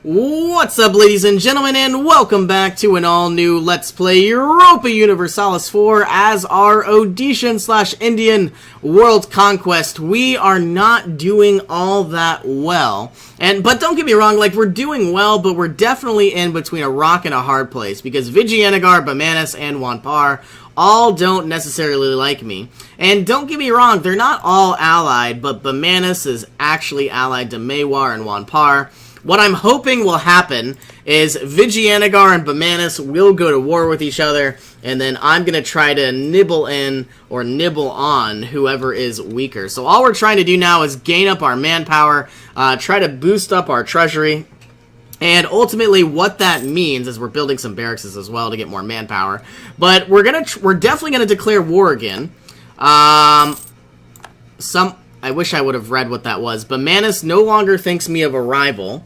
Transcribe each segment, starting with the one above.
What's up, ladies and gentlemen, and welcome back to an all-new Let's Play Europa Universalis 4 as our Odyssean/Indian World Conquest. We are not doing all that well, but don't get me wrong, like, we're doing well, but we're definitely in between a rock and a hard place, because Vijayanagara, Bamanis, and Wanpar all don't necessarily like me. And don't get me wrong, they're not all allied, but Bamanis is actually allied to Mewar and Wanpar. What I'm hoping will happen is Vijayanagara and Bamanis will go to war with each other, and then I'm going to try to nibble in or nibble on whoever is weaker. So all we're trying to do now is gain up our manpower, try to boost up our treasury, and ultimately what that means is we're building some barracks as well to get more manpower. But we're definitely going to declare war again. I wish I would have read what that was. Bamanis no longer thinks me of a rival.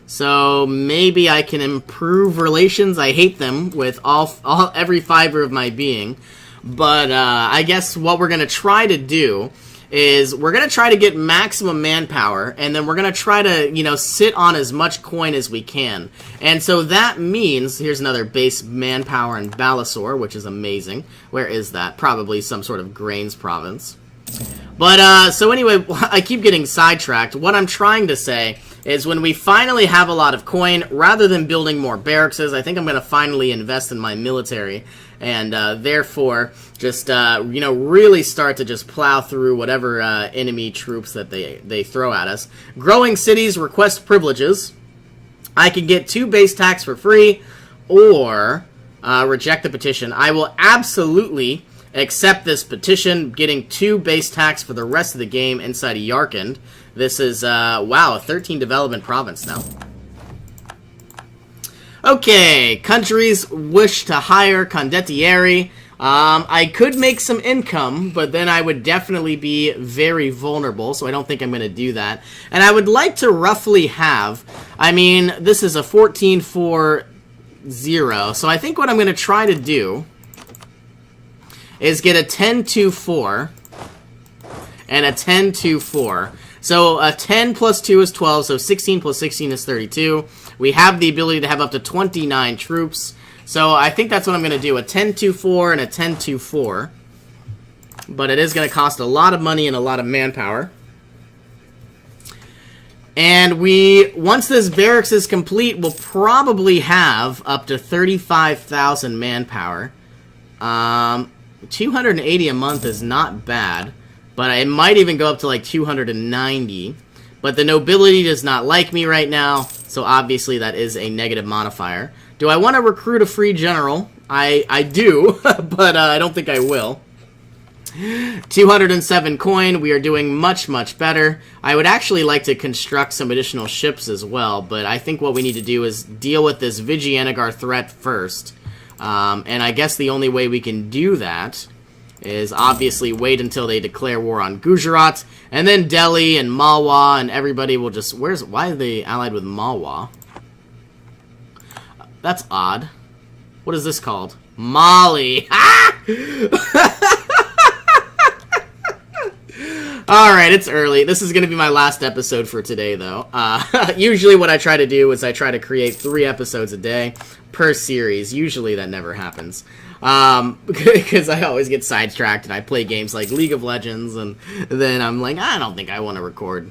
So maybe I can improve relations. I hate them with every fiber of my being. But I guess what we're going to try to do is we're going to try to get maximum manpower, and then we're going to try to, sit on as much coin as we can. And so that means, here's another base manpower in Balasore, which is amazing. Where is that? Probably some sort of grains province. But, so anyway, I keep getting sidetracked. What I'm trying to say is when we finally have a lot of coin, rather than building more barracks, I think I'm going to finally invest in my military, and therefore just, really start to just plow through whatever enemy troops that they throw at us. Growing cities request privileges. I can get 2 base tax for free, or reject the petition. I will absolutely accept this petition, getting 2 base tax for the rest of the game inside of Yarkand. This is, wow, a 13 development province now. Okay, countries wish to hire condottieri. I could make some income, but then I would definitely be very vulnerable, so I don't think I'm going to do that. And I would like to roughly have, this is a 14-4-0, so I think what I'm going to try to do is get a 10-2-4 and a 10-2-4. So a 10 plus 2 is 12, so 16 plus 16 is 32. We have the ability to have up to 29 troops. So I think that's what I'm going to do, a 10-2-4 and a 10-2-4. But it is going to cost a lot of money and a lot of manpower. And once this barracks is complete, we'll probably have up to 35,000 manpower. 280 a month is not bad, but it might even go up to like 290. But the nobility does not like me right now, so obviously that is a negative modifier. Do I want to recruit a free general? I do, but I don't think I will. 207 coin, we are doing much, much better. I would actually like to construct some additional ships as well, but I think what we need to do is deal with this Vijayanagara threat first. And I guess the only way we can do that is obviously wait until they declare war on Gujarat, and then Delhi and Malwa, and everybody will just... why are they allied with Malwa? That's odd. What is this called? Mali. Alright, it's early. This is going to be my last episode for today, though. Usually what I try to do is I try to create 3 episodes a day per series. Usually that never happens. Because I always get sidetracked and I play games like League of Legends, and then I'm like, I don't think I want to record.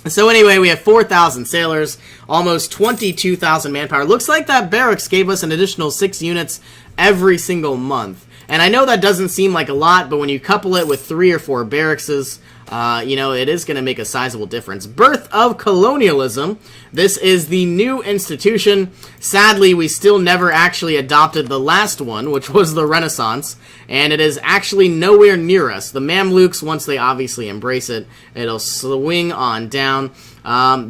So anyway, we have 4,000 sailors, almost 22,000 manpower. Looks like that barracks gave us an additional 6 units every single month. And I know that doesn't seem like a lot, but when you couple it with 3 or 4 barracks, it is going to make a sizable difference. Birth of colonialism. This is the new institution. Sadly, we still never actually adopted the last one, which was the Renaissance, and it is actually nowhere near us. The Mamluks, once they obviously embrace it, it'll swing on down.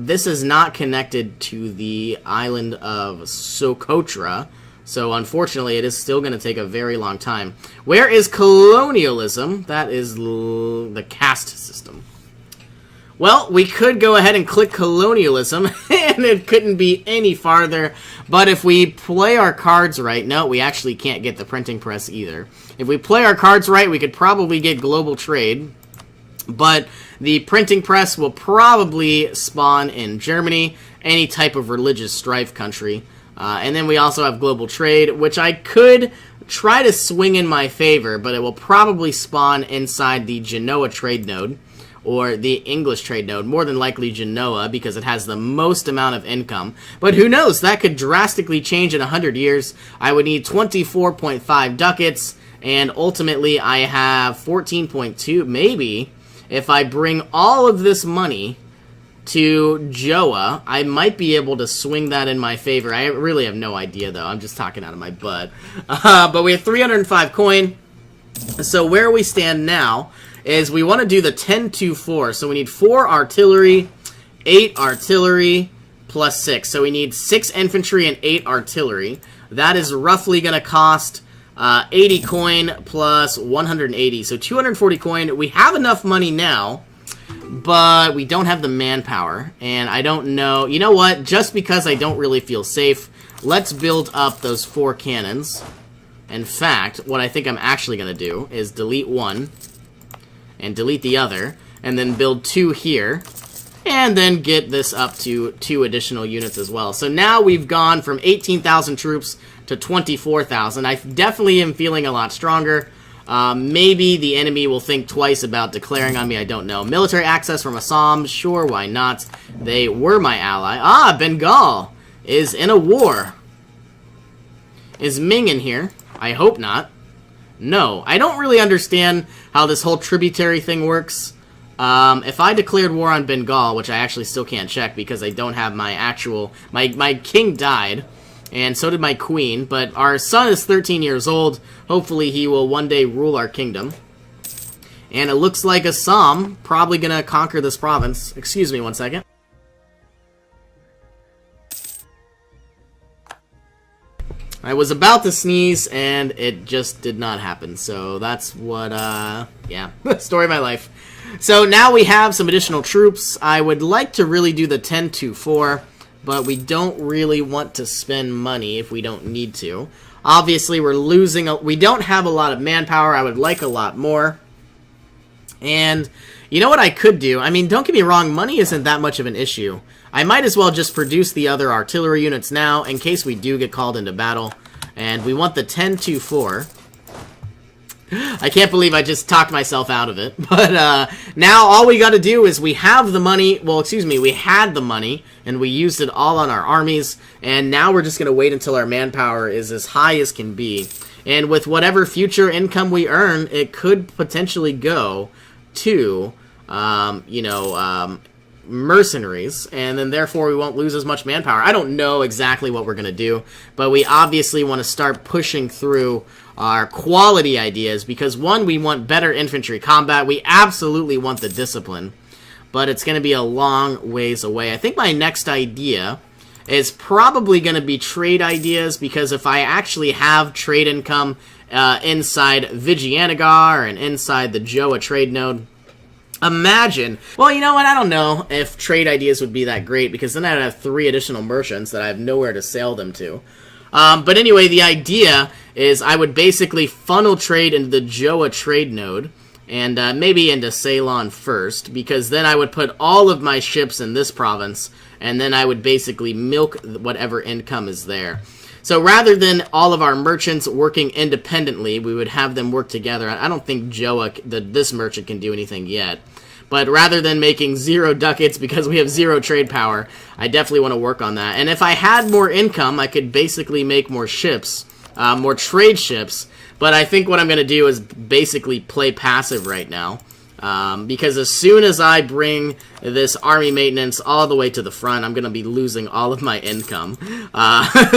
This is not connected to the island of Socotra, so unfortunately it is still going to take a very long time. Where is colonialism? That is the caste system. Well, we could go ahead and click colonialism, and it couldn't be any farther. But if we play our cards right... No, we actually can't get the printing press either. If we play our cards right, we could probably get global trade. But the printing press will probably spawn in Germany, any type of religious strife country. And then we also have global trade, which I could try to swing in my favor, but it will probably spawn inside the Genoa trade node, or the English trade node, more than likely Genoa, because it has the most amount of income. But who knows, that could drastically change in 100 years. I would need 24.5 ducats, and ultimately I have 14.2, maybe. If I bring all of this money to Joa, I might be able to swing that in my favor. I really have no idea, though. I'm just talking out of my butt. But we have 305 coin. So where we stand now is we want to do the 10-2-4. So we need 4 artillery, 8 artillery, plus 6. So we need 6 infantry and 8 artillery. That is roughly going to cost 80 coin plus 180. So 240 coin. We have enough money now, but we don't have the manpower. And I don't know. You know what? Just because I don't really feel safe, let's build up those 4 cannons. In fact, what I think I'm actually going to do is delete 1 and delete the other, and then build 2 here, and then get this up to 2 additional units as well. So now we've gone from 18,000 troops to 24,000. I definitely am feeling a lot stronger. Maybe the enemy will think twice about declaring on me, I don't know. Military access from Assam, sure, why not? They were my ally. Ah, Bengal is in a war. Is Ming in here? I hope not. No, I don't really understand how this whole tributary thing works. If I declared war on Bengal, which I actually still can't check because I don't have my actual... My king died, and so did my queen, but our son is 13 years old. Hopefully he will one day rule our kingdom. And it looks like Assam probably gonna conquer this province. Excuse me one second. I was about to sneeze, and it just did not happen. So that's what, yeah, story of my life. So now we have some additional troops. I would like to really do the 10-2-4, but we don't really want to spend money if we don't need to. Obviously, we're losing, we don't have a lot of manpower. I would like a lot more. And you know what I could do? I mean, don't get me wrong, money isn't that much of an issue. I might as well just produce the other artillery units now in case we do get called into battle. And we want the 10-2-4. I can't believe I just talked myself out of it. But now all we got to do is we have the money. Well, excuse me, we had the money and we used it all on our armies. And now we're just going to wait until our manpower is as high as can be. And with whatever future income we earn, it could potentially go to, mercenaries, and then therefore we won't lose as much manpower. I don't know exactly what we're going to do, but we obviously want to start pushing through our quality ideas because, one, we want better infantry combat. We absolutely want the discipline, but it's going to be a long ways away. I think my next idea is probably going to be trade ideas, because if I actually have trade income inside Vijayanagar and inside the Joa trade node, imagine, well, you know what, I don't know if trade ideas would be that great, because then I'd have 3 additional merchants that I have nowhere to sail them to. But anyway, the idea is I would basically funnel trade into the Joa trade node, and maybe into Ceylon first, because then I would put all of my ships in this province, and then I would basically milk whatever income is there. So rather than all of our merchants working independently, we would have them work together. I don't think Joa, this merchant, can do anything yet. But rather than making 0 ducats because we have 0 trade power, I definitely want to work on that. And if I had more income, I could basically make more ships, more trade ships. But I think what I'm going to do is basically play passive right now. Because as soon as I bring this army maintenance all the way to the front, I'm going to be losing all of my income.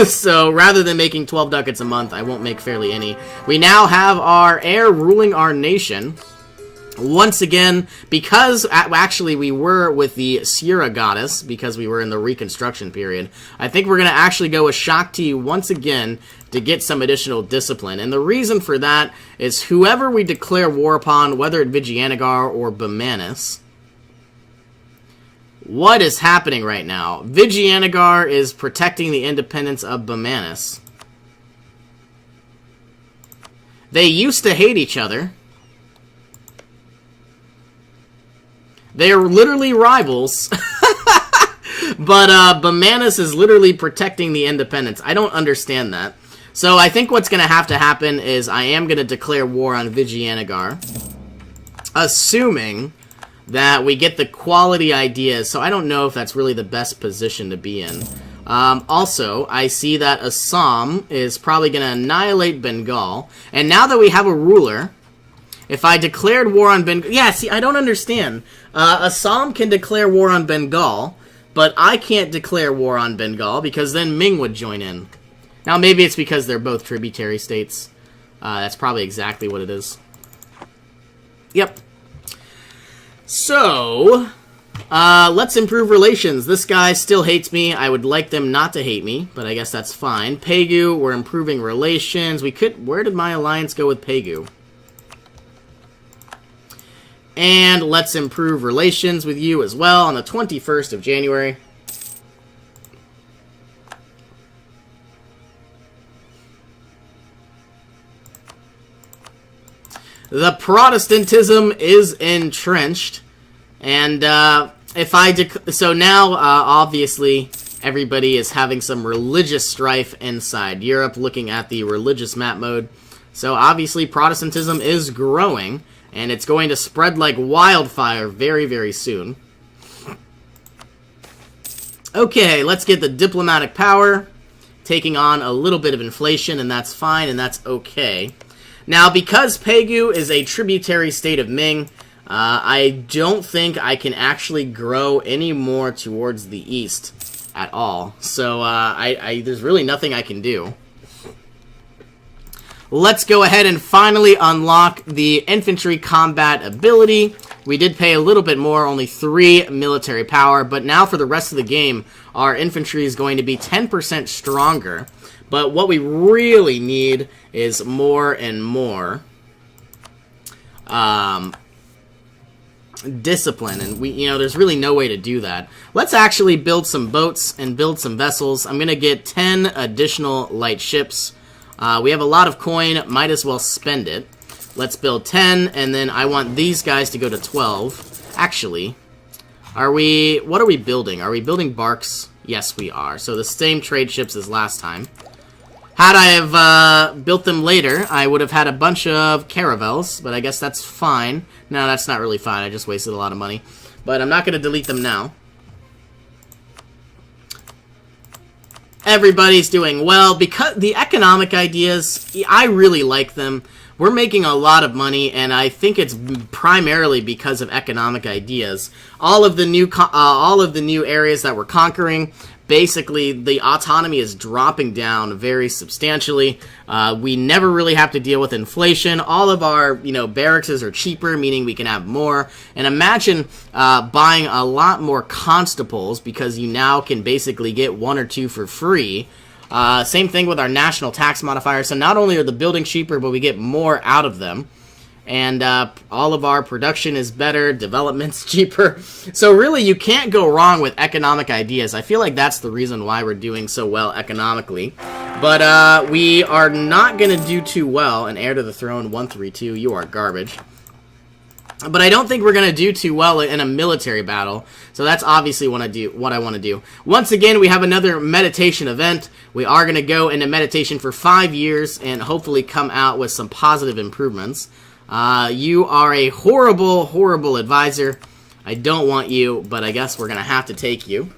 So rather than making 12 ducats a month, I won't make fairly any. We now have our heir ruling our nation. Once again, because actually we were with the Sierra goddess, because we were in the reconstruction period, I think we're going to actually go with Shakti once again to get some additional discipline. And the reason for that is whoever we declare war upon, whether at Vijayanagar or Bamanis, what is happening right now? Vijayanagar is protecting the independence of Bamanis. They used to hate each other. They are literally rivals. But Bananas is literally protecting the independence. I don't understand that. So I think what's going to happen is I am going to declare war on Vijayanagara. Assuming that we get the quality ideas. So I don't know if that's really the best position to be in. Also, I see that Assam is probably going to annihilate Bengal. And now that we have a ruler, if I declared war on Bengal... Yeah, see, I don't understand. Assam can declare war on Bengal, but I can't declare war on Bengal because then Ming would join in. Now, maybe it's because they're both tributary states. That's probably exactly what it is. Yep. So, let's improve relations. This guy still hates me. I would like them not to hate me, but I guess that's fine. Pegu, we're improving relations. We could... Where did my alliance go with Pegu? And let's improve relations with you as well on the 21st of January. The Protestantism is entrenched. And if I... So now, obviously, everybody is having some religious strife inside Europe, looking at the religious map mode. So obviously, Protestantism is growing. And it's going to spread like wildfire very, very soon. Okay, let's get the diplomatic power. Taking on a little bit of inflation, and that's fine, and that's okay. Now, because Pegu is a tributary state of Ming, I don't think I can actually grow any more towards the east at all. So, there's really nothing I can do. Let's go ahead and finally unlock the infantry combat ability. We did pay a little bit more, only 3 military power, but now for the rest of the game, our infantry is going to be 10% stronger. But what we really need is more and more discipline, and there's really no way to do that. Let's actually build some boats and build some vessels. I'm going to get 10 additional light ships. We have a lot of coin, might as well spend it. Let's build 10, and then I want these guys to go to 12. Actually, what are we building? Are we building barks? Yes, we are. So the same trade ships as last time. Had I have built them later, I would have had a bunch of caravels, but I guess that's fine. No, that's not really fine. I just wasted a lot of money. But I'm not going to delete them now. Everybody's doing well. Because the economic ideas, I really like them. We're making a lot of money, and I think it's primarily because of economic ideas. All of the new areas that we're conquering, basically the autonomy is dropping down very substantially. We never really have to deal with inflation. All of our barracks are cheaper, meaning we can have more. And imagine buying a lot more constables, because you now can basically get 1 or 2 for free. Same thing with our national tax modifier. So not only are the buildings cheaper, but we get more out of them. And all of our production is better, development's cheaper. So really, you can't go wrong with economic ideas. I feel like that's the reason why we're doing so well economically. But we are not going to do too well. An heir to the throne, 132, you are garbage. But I don't think we're going to do too well in a military battle. So that's obviously what I want to do. Once again, we have another meditation event. We are going to go into meditation for 5 years and hopefully come out with some positive improvements. You are a horrible, horrible advisor. I don't want you, but I guess we're going to have to take you.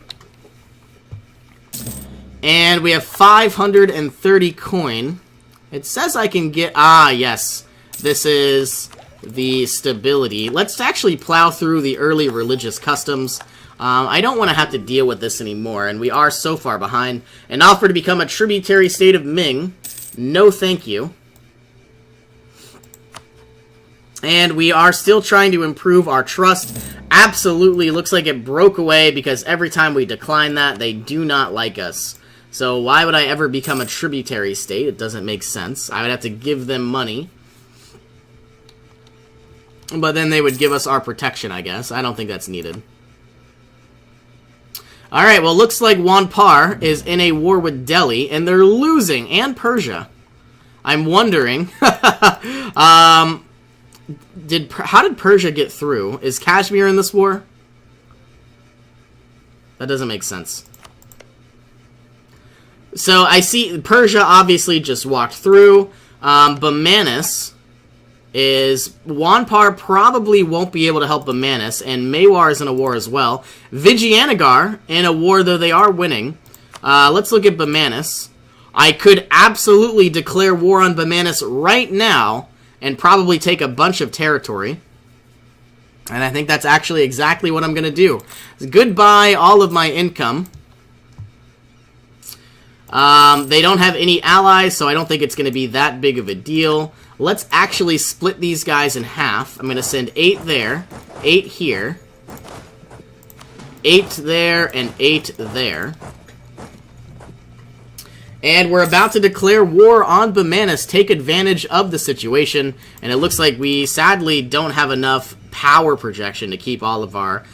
And we have 530 coin. It says I can get... Ah, yes. This is the stability. Let's actually plow through the early religious customs. I don't want to have to deal with this anymore, and we are so far behind. An offer to become a tributary state of Ming. No thank you. And we are still trying to improve our trust. Absolutely looks like it broke away because every time we decline that, they do not like us. So why would I ever become a tributary state? It doesn't make sense. I would have to give them money. But then they would give us our protection, I guess. I don't think that's needed. Alright, well, looks like Wanpar is in a war with Delhi, and they're losing, and Persia. I'm wondering... how did Persia get through? Is Kashmir in this war? That doesn't make sense. So I see Persia obviously just walked through. Bamanis is... Wanpar probably won't be able to help Bamanis, and Mewar is in a war as well. Vijayanagara in a war, though they are winning. Let's look at Bamanis. I could absolutely declare war on Bamanis right now and probably take a bunch of territory. And I think that's actually exactly what I'm going to do. Goodbye, all of my income. They don't have any allies, so I don't think it's going to be that big of a deal. Let's actually split these guys in half. I'm going to send 8 there, 8 here, 8 there, and 8 there. And we're about to declare war on Bamanis, take advantage of the situation, and it looks like we sadly don't have enough power projection to keep all of our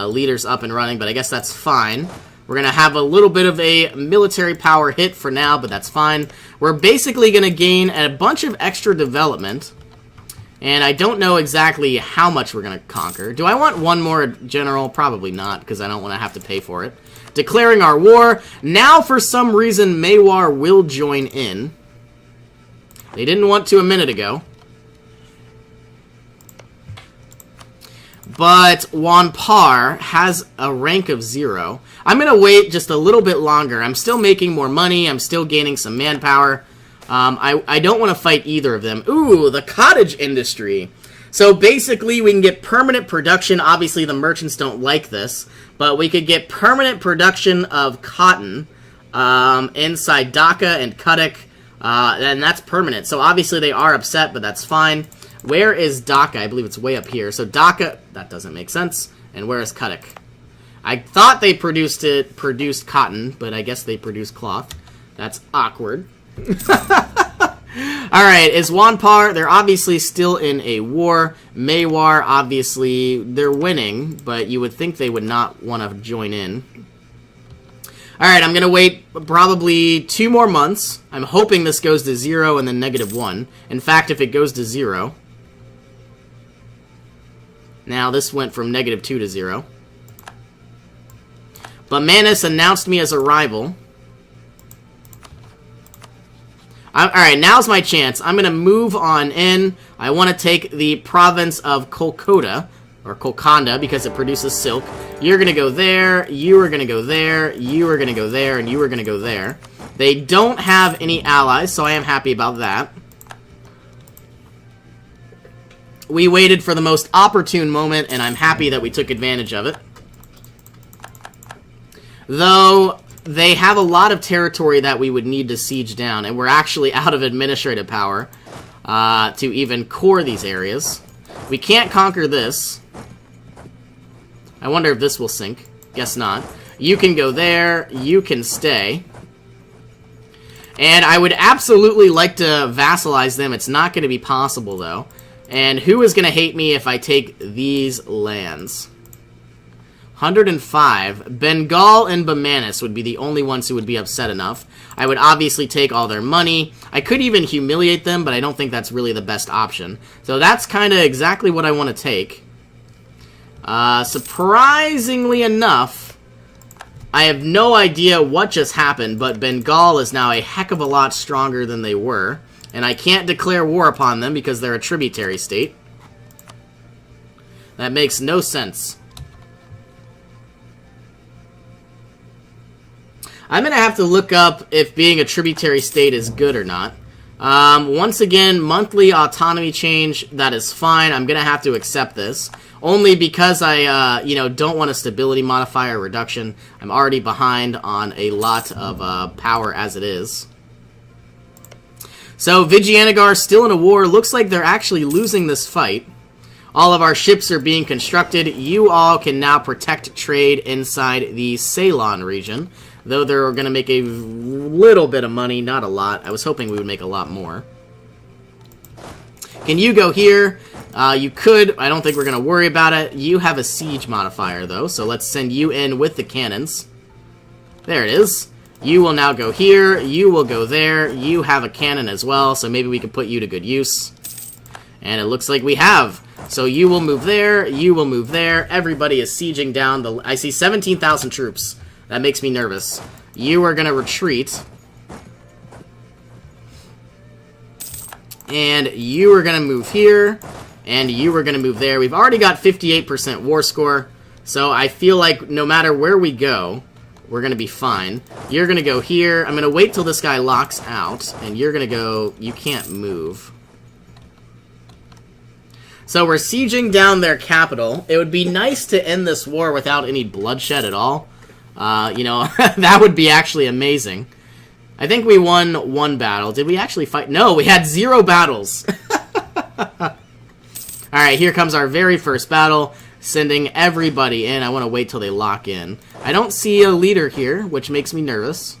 leaders up and running, but I guess that's fine. We're going to have a little bit of a military power hit for now, but that's fine. We're basically going to gain a bunch of extra development, and I don't know exactly how much we're going to conquer. Do I want one more general? Probably not, because I don't want to have to pay for it. Declaring our war. Now, for some reason, Mewar will join in. They didn't want to a minute ago. But Wanpar has a rank of 0. I'm going to wait just a little bit longer. I'm still making more money. I'm still gaining some manpower. I don't want to fight either of them. Ooh, the cottage industry. So basically, we can get permanent production. Obviously, the merchants don't like this. But we could get permanent production of cotton inside Dhaka and Cuttack. And that's permanent. So obviously, they are upset, but that's fine. Where is Dhaka? I believe it's way up here. So Dhaka, that doesn't make sense. And where is Cuttack? I thought they produced cotton, but I guess they produce cloth. That's awkward. Alright, is Wanpar, they're obviously still in a war. Mewar, obviously, they're winning, but you would think they would not want to join in. Alright, I'm going to wait probably 2 more months. I'm hoping this goes to 0 and then -1. In fact, if it goes to 0... Now, this went from -2 to 0. Bamanis announced me as a rival. Alright, now's my chance. I'm going to move on in. I want to take the province of Kolkata, or Kolkanda, because it produces silk. You're going to go there, you are going to go there, you are going to go there, and you are going to go there. They don't have any allies, so I am happy about that. We waited for the most opportune moment, and I'm happy that we took advantage of it. Though... they have a lot of territory that we would need to siege down, and we're actually out of administrative power to even core these areas. We can't conquer this. I wonder if this will sink. Guess not. You can go there. You can stay. And I would absolutely like to vassalize them. It's not going to be possible, though. And who is going to hate me if I take these lands? 105. Bengal and Bamanis would be the only ones who would be upset enough. I would obviously take all their money. I could even humiliate them, but I don't think that's really the best option. So that's kind of exactly what I want to take. Surprisingly enough, I have no idea what just happened, but Bengal is now a heck of a lot stronger than they were. And I can't declare war upon them because they're a tributary state. That makes no sense. I'm going to have to look up if being a tributary state is good or not. Once again, monthly autonomy change, that is fine. I'm going to have to accept this. Only because I, don't want a stability modifier reduction. I'm already behind on a lot of power as it is. So, Vijayanagara still in a war. Looks like they're actually losing this fight. All of our ships are being constructed. You all can now protect trade inside the Ceylon region. Though they're going to make a little bit of money, not a lot. I was hoping we would make a lot more. Can you go here? You could. I don't think we're going to worry about it. You have a siege modifier, though, so let's send you in with the cannons. There it is. You will now go here. You will go there. You have a cannon as well, so maybe we can put you to good use. And it looks like we have. So you will move there. You will move there. Everybody is sieging down the... I see 17,000 troops. That makes me nervous. You are going to retreat. And you are going to move here. And you are going to move there. We've already got 58% war score. So I feel like no matter where we go, we're going to be fine. You're going to go here. I'm going to wait till this guy locks out. And you're going to go... You can't move. So we're sieging down their capital. It would be nice to end this war without any bloodshed at all. You know, that would be actually amazing. I think we won one battle. Did we actually fight? No, we had 0 battles. Alright, here comes our very first battle. Sending everybody in. I want to wait till they lock in. I don't see a leader here, which makes me nervous.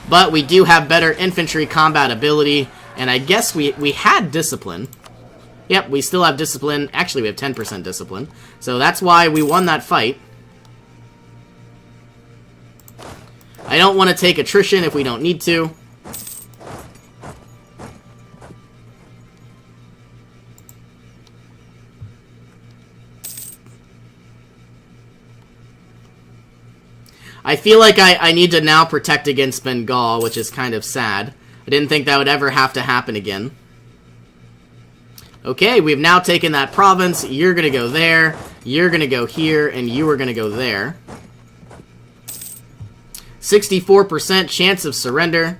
But we do have better infantry combat ability. And I guess we had discipline. Yep, we still have discipline. Actually, we have 10% discipline. So that's why we won that fight. I don't want to take attrition if we don't need to. I feel like I need to now protect against Bengal, which is kind of sad. I didn't think that would ever have to happen again. Okay, we've now taken that province. You're going to go there. You're going to go here. And you are going to go there. 64% chance of surrender.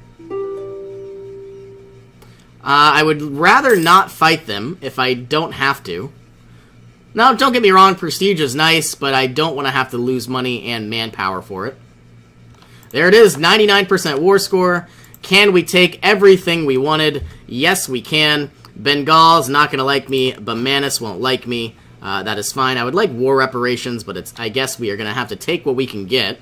I would rather not fight them if I don't have to. Now, don't get me wrong, prestige is nice, but I don't want to have to lose money and manpower for it. There it is, 99% war score. Can we take everything we wanted? Yes, we can. Bengal's not going to like me. Bamanis won't like me. That is fine. I would like war reparations, but I guess we are going to have to take what we can get.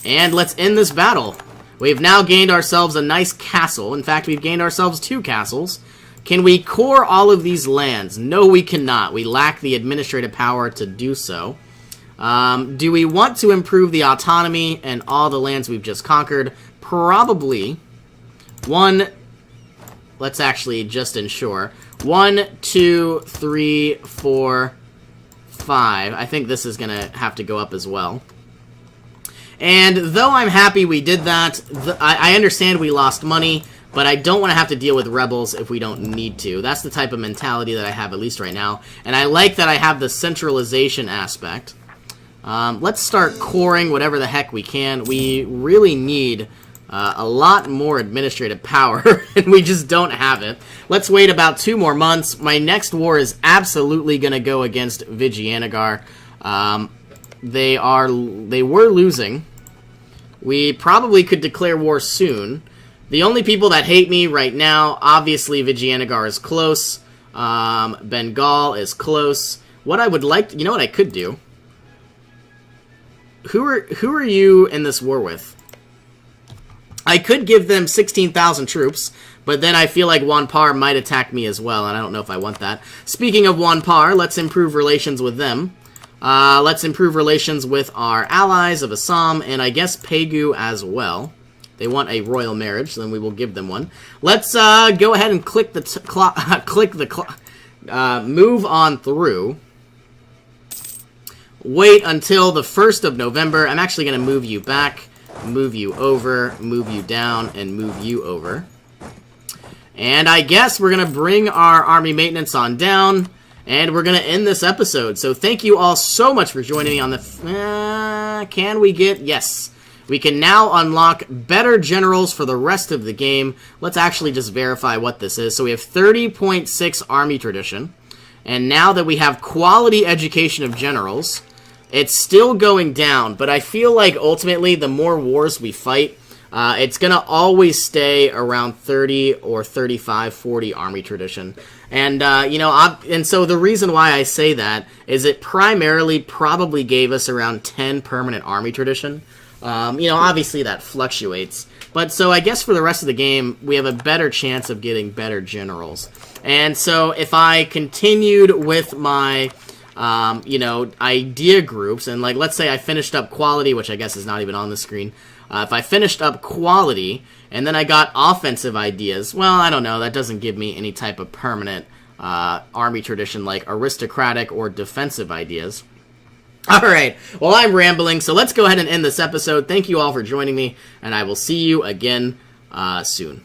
And let's end this battle. We've now gained ourselves a nice castle. In fact, we've gained ourselves 2 castles. Can we core all of these lands? No, we cannot. We lack the administrative power to do so. Do we want to improve the autonomy and all the lands we've just conquered? Probably. Let's actually just ensure. 1, 2, 3, 4, 5. I think this is going to have to go up as well. And though I'm happy we did that, I understand we lost money, but I don't want to have to deal with rebels if we don't need to. That's the type of mentality that I have, at least right now. And I like that I have the centralization aspect. Let's start coring whatever the heck we can. We really need a lot more administrative power, and we just don't have it. Let's wait about 2 more months. My next war is absolutely going to go against Vijayanagar. They were losing. We probably could declare war soon. The only people that hate me right now, obviously Vijayanagar is close. Bengal is close. What I would like, you know what I could do? Who are you in this war with? I could give them 16,000 troops, but then I feel like Wanpar might attack me as well, and I don't know if I want that. Speaking of Wanpar, let's improve relations with them. Let's improve relations with our allies of Assam, and I guess Pegu as well. They want a royal marriage, so then we will give them one. Let's go ahead and click the move on through. Wait until the 1st of November. I'm actually going to move you back, move you over, move you down, and move you over. And I guess we're going to bring our army maintenance on down. And we're going to end this episode. So thank you all so much for joining me on the... can we get... Yes. We can now unlock better generals for the rest of the game. Let's actually just verify what this is. So we have 30.6 army tradition. And now that we have quality education of generals, it's still going down. But I feel like ultimately the more wars we fight, it's going to always stay around 30 or 35, 40 army tradition. And, and so the reason why I say that is it primarily probably gave us around 10 permanent army tradition. Obviously that fluctuates. But so I guess for the rest of the game, we have a better chance of getting better generals. And so if I continued with my, idea groups, and like, let's say I finished up quality, which I guess is not even on the screen. If I finished up quality, and then I got offensive ideas, well, I don't know, that doesn't give me any type of permanent army tradition like aristocratic or defensive ideas. All right. Well, I'm rambling, so let's go ahead and end this episode. Thank you all for joining me, and I will see you again soon.